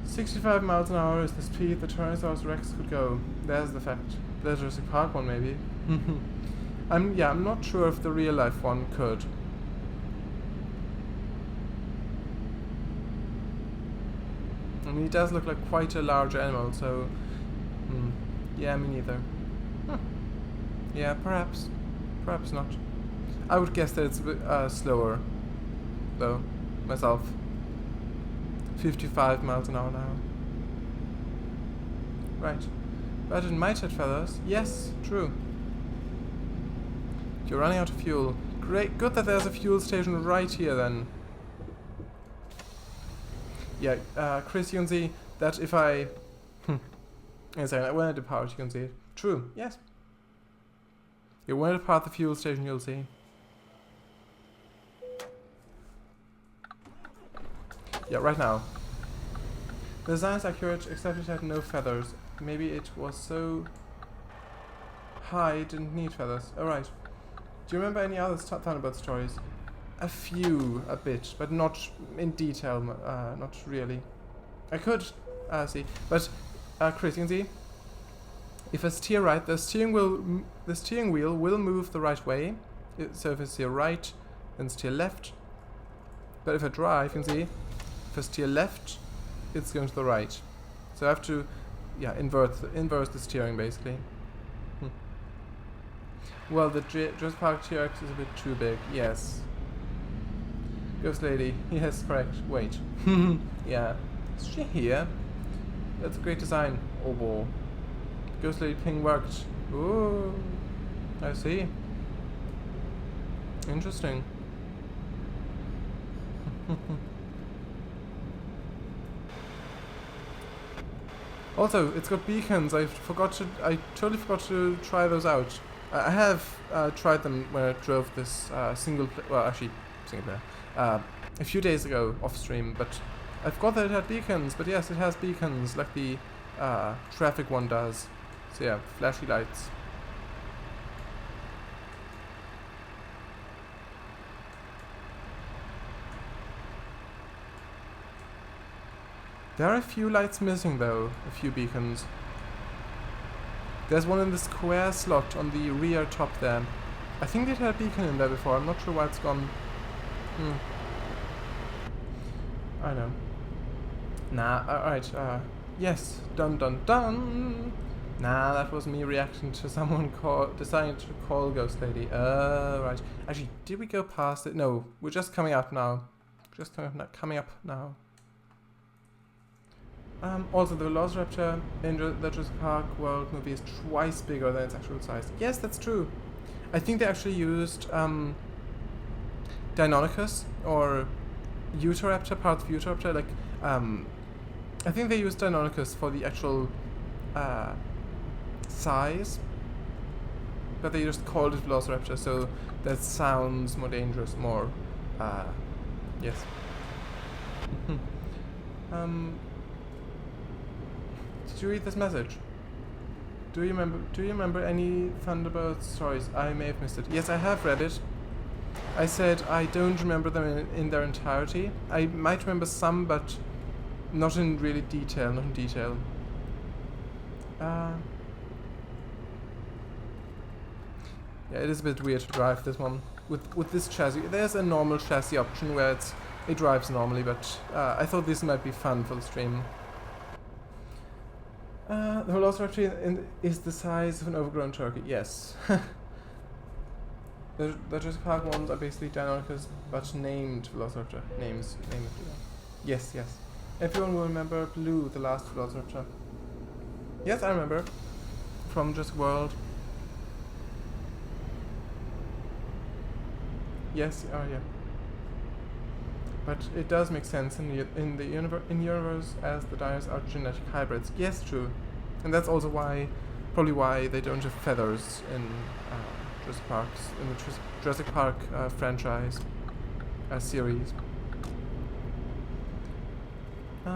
65 miles an hour is the speed the Tyrannosaurus Rex could go. There's the fact. The Jurassic Park one, maybe. I'm not sure if the real life one could. I mean, he does look like quite a large animal, so... yeah, me neither. Yeah, perhaps. Perhaps not. I would guess that it's a bit slower, though, myself. 55 miles an hour now. Right. But it might have feathers. Yes, true. You're running out of fuel. Great. Good that there's a fuel station right here, then. Yeah, Chris, you can see that if I... when I depart, you can see it. True, yes. Yeah, when I depart the fuel station, you'll see. Yeah, right now. The design is accurate, except it had no feathers. Maybe it was so high it didn't need feathers. Alright. Do you remember any other Thunderbird stories? A few, a bit, but not in detail, not really. I could see, but Chris, you can see, if I steer right, the steering wheel will move the right way. So if I steer right, then steer left. But if I drive, you can see, if I steer left, it's going to the right. So I have to, yeah, inverse the steering basically. Well, the Jurassic Park T-Rex is a bit too big. Yes. Ghost Lady. Yes, correct. Wait. Yeah. Is she here? That's a great design. Oh, boy. Ghost Lady ping worked. Ooh. I see. Interesting. Also, it's got beacons. I totally forgot to try those out. I have tried them when I drove this single player, a few days ago off stream, but I forgot that it had beacons. But yes, it has beacons like the traffic one does. So yeah, flashy lights. There are a few lights missing though, a few beacons. There's one in the square slot on the rear top there. I think they'd had a beacon in there before, I'm not sure why it's gone. I know. Nah, alright, yes, dun dun dun! Nah, that was me reacting to someone deciding to call Ghost Lady. Right. Actually, did we go past it? No, we're just coming up now. Just coming up now. Also, the Velociraptor in the Jurassic Park World movie is twice bigger than its actual size. Yes, that's true. I think they actually used Deinonychus or Utahraptor, parts of Utahraptor. Like, I think they used Deinonychus for the actual size, but they just called it Velociraptor, so that sounds more dangerous, more. Yes. Did you read this message? Do you remember any Thunderbird stories? I may have missed it. Yes, I have read it. I said I don't remember them in their entirety. I might remember some, but not in really detail. Not in detail. Yeah, it is a bit weird to drive this one with this chassis. There's a normal chassis option where it drives normally, but I thought this might be fun for the stream. The Velociraptor is the size of an overgrown turkey. Yes. The Jurassic Park ones are basically Deinonychus, but named Velociraptor. Names. Yes, yes. Everyone will remember Blue, the last Velociraptor. Yes, I remember. From Jurassic World. Yes, oh yeah. But it does make sense in the universe as the dinos are genetic hybrids. Yes, true. And that's also probably why they don't have feathers in Jurassic Park's, in the Jurassic Park franchise series. Do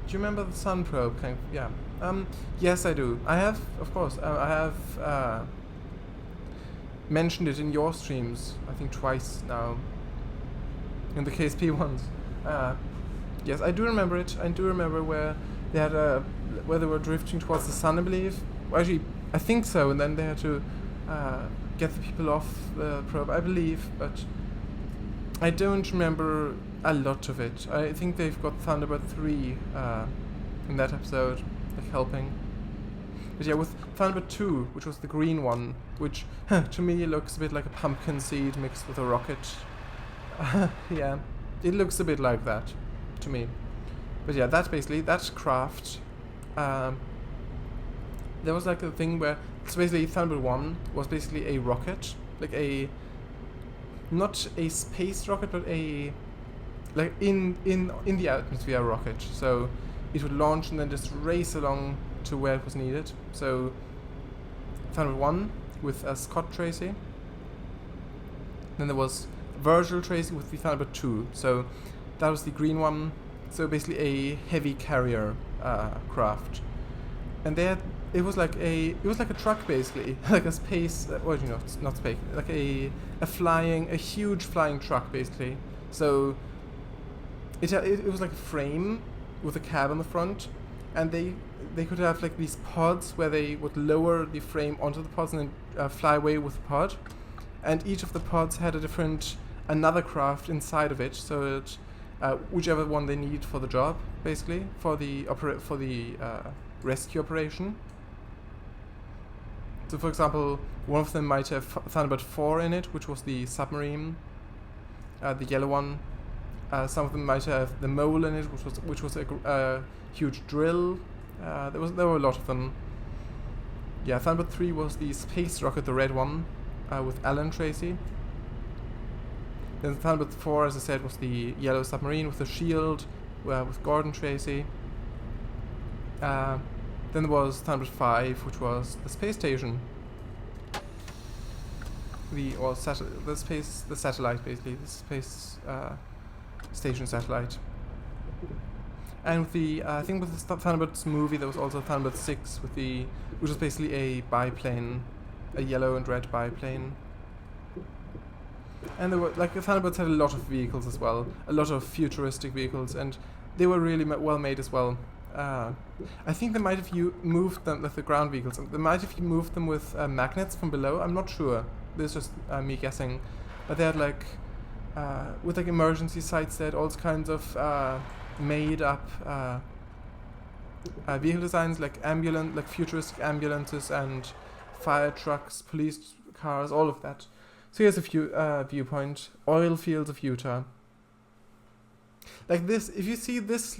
you remember the sun probe? Yeah. Yes, I do. I have, of course. I have mentioned it in your streams. I think twice now. In the KSP ones. Yes, I do remember it. I do remember where they had where they were drifting towards the sun, I believe. Well, actually, I think so. And then they had to get the people off the probe, I believe. But I don't remember a lot of it. I think they've got Thunderbird 3 in that episode, like helping. But yeah, with Thunderbird 2, which was the green one, which to me looks a bit like a pumpkin seed mixed with a rocket. Yeah, it looks a bit like that to me. But yeah, that's basically that craft. There was like a thing where so basically Thunderbird 1 was basically a rocket, like a not a space rocket, but a like in the atmosphere rocket. So it would launch and then just race along to where it was needed. So Thunderbird 1 with Scott Tracy. Then there was Virgil Tracy with the Thunderbird 2. So that was the green one. So basically a heavy carrier craft. And it was like a truck basically, like a space. Well, you know, not space, like a huge flying truck basically. So it was like a frame with a cab on the front, and they could have like these pods where they would lower the frame onto the pods and then fly away with the pod. And each of the pods had another craft inside of it, so that whichever one they need for the job, basically, for the rescue operation. So, for example, one of them might have Thunderbird 4 in it, which was the submarine, the yellow one. Some of them might have the mole in it, which was a huge drill. There were a lot of them. Yeah, Thunderbird 3 was the space rocket, the red one, with Alan Tracy. Then Thunderbird 4, as I said, was the yellow submarine with the shield, with Gordon Tracy. Then there was Thunderbird 5, which was the space station. The satellite, basically, the space station satellite. And with the I think with the Thunderbirds movie, there was also Thunderbird 6 which was basically a biplane, a yellow and red biplane. And there were the Thunderbirds had a lot of vehicles as well, a lot of futuristic vehicles, and they were really well made as well. I think they might have moved them with the ground vehicles. They might have moved them with magnets from below. I'm not sure. This is just me guessing. But they had like, with like emergency sites, they had all kinds of made up vehicle designs, like like futuristic ambulances and fire trucks, police cars, all of that. So here's a viewpoint: oil fields of Utah. Like this, if you see this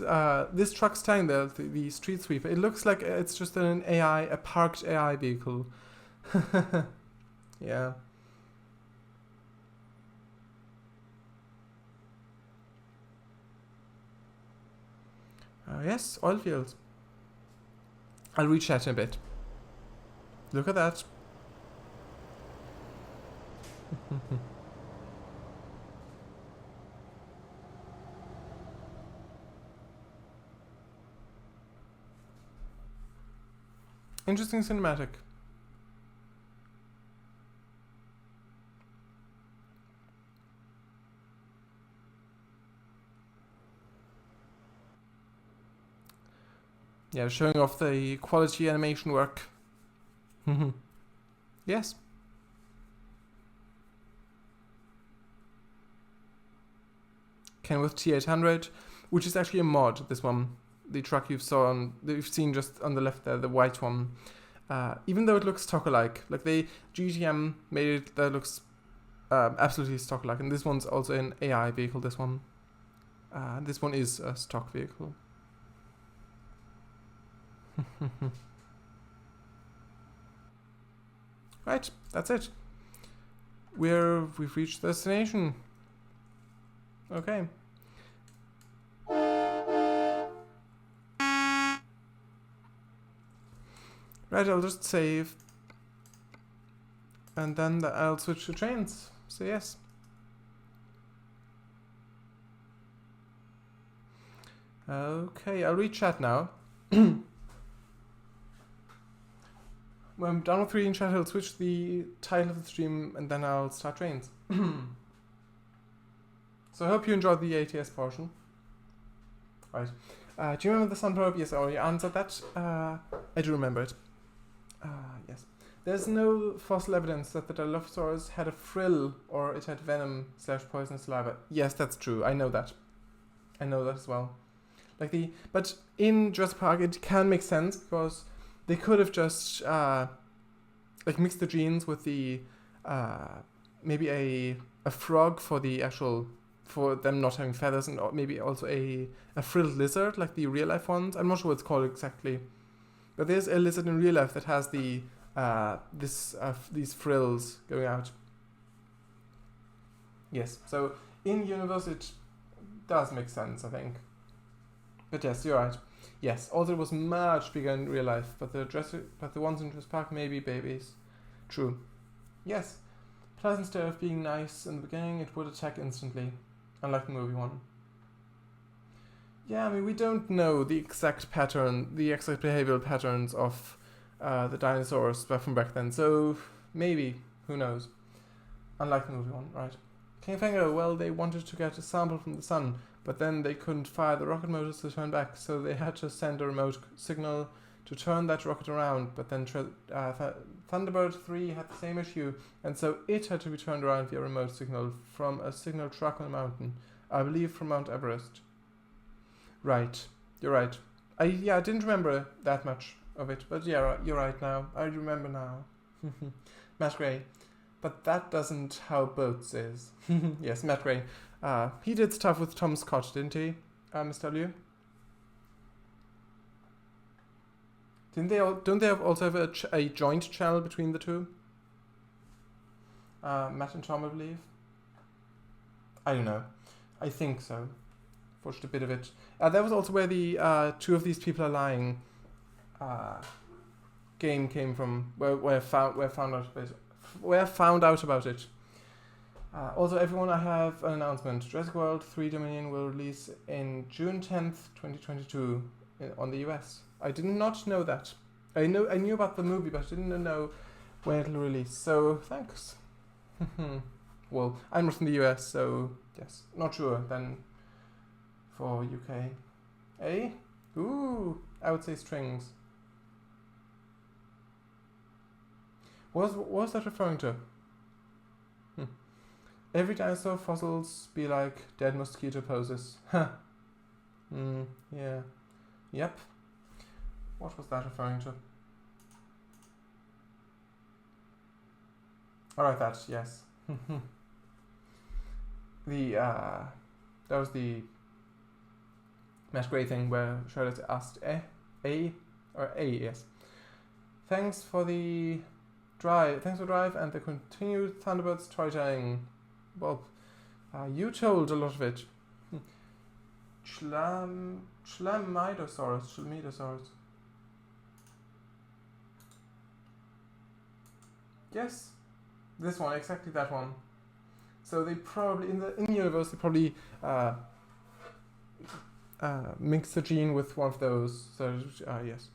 this truck standing there, the street sweeper, it looks like it's just a parked AI vehicle. Yeah. Yes, oil fields. I'll reach that in a bit. Look at that. Interesting cinematic. Yeah, showing off the quality animation work. Yes. Came with T800, which is actually a mod, this one. The truck you've seen just on the left there, the white one. Even though it looks stock-alike, like GTM made it that looks absolutely stock-alike, and this one's also an AI vehicle. This one is a stock vehicle. Right, that's it. We've reached the destination. Okay. Right, I'll just save. And then I'll switch to trains. So yes. Okay, I'll read chat now. When I'm done with reading chat, I'll switch the title of the stream and then I'll start trains. So I hope you enjoyed the ATS portion. Right. Do you remember the sun probe? Yes, I already answered that. I do remember it. Yes. There's no fossil evidence that the Dilophosaurus had a frill or it had venom / poisonous saliva. Yes, that's true. I know that. I know that as well. But in Jurassic Park, it can make sense because they could have just mixed the genes with the maybe a frog for them not having feathers, and maybe also a frilled lizard like the real life ones. I'm not sure what it's called exactly, but there's a lizard in real life that has these frills going out. Yes, so in universe it does make sense, I think. But yes, you're right. Yes, also it was much bigger in real life, but the ones in Jurassic Park may be babies. True. Yes. Plus, instead of being nice in the beginning, it would attack instantly, unlike the movie one. Yeah, I mean, we don't know the exact behavioral patterns of the dinosaurs from back then, so maybe, who knows. Unlike the movie one, right. King Fango, well, they wanted to get a sample from the sun, but then they couldn't fire the rocket motors to turn back, so they had to send a remote signal to turn that rocket around, but then Thunderbird 3 had the same issue, and so it had to be turned around via remote signal from a signal truck on a mountain, I believe from Mount Everest. Right, you're right. I didn't remember that much of it, but yeah, you're right now. I remember now. Matt Gray. But that doesn't how Boats is. Yes, Matt Gray. He did stuff with Tom Scott, didn't he, Mr. W? Don't they also have a joint channel between the two? Matt and Tom, I believe. I don't know. I think so. Watched a bit of it. That was also where the Two of These People Are Lying game came from. Where I found out about it. Also, everyone, I have an announcement. Jurassic World 3 Dominion will release in June 10th, 2022 on the US. I did not know that. I knew about the movie, but I didn't know when it'll release. So, thanks. Well, I'm not in the US, so yes. Not sure then for UK. Eh? Ooh, I would say strings. What was that referring to? Every dinosaur fossils be like dead mosquito poses. Huh. Yeah. Yep. What was that referring to? Alright, that, yes. That was the Matt Gray thing where Charlotte asked A, yes. Thanks for drive and the continued Thunderbird storytelling. Bob, you told a lot of it. Schlamidosaurus. Yes, this one, exactly that one. So they probably in the universe they probably mixed the gene with one of those. So yes.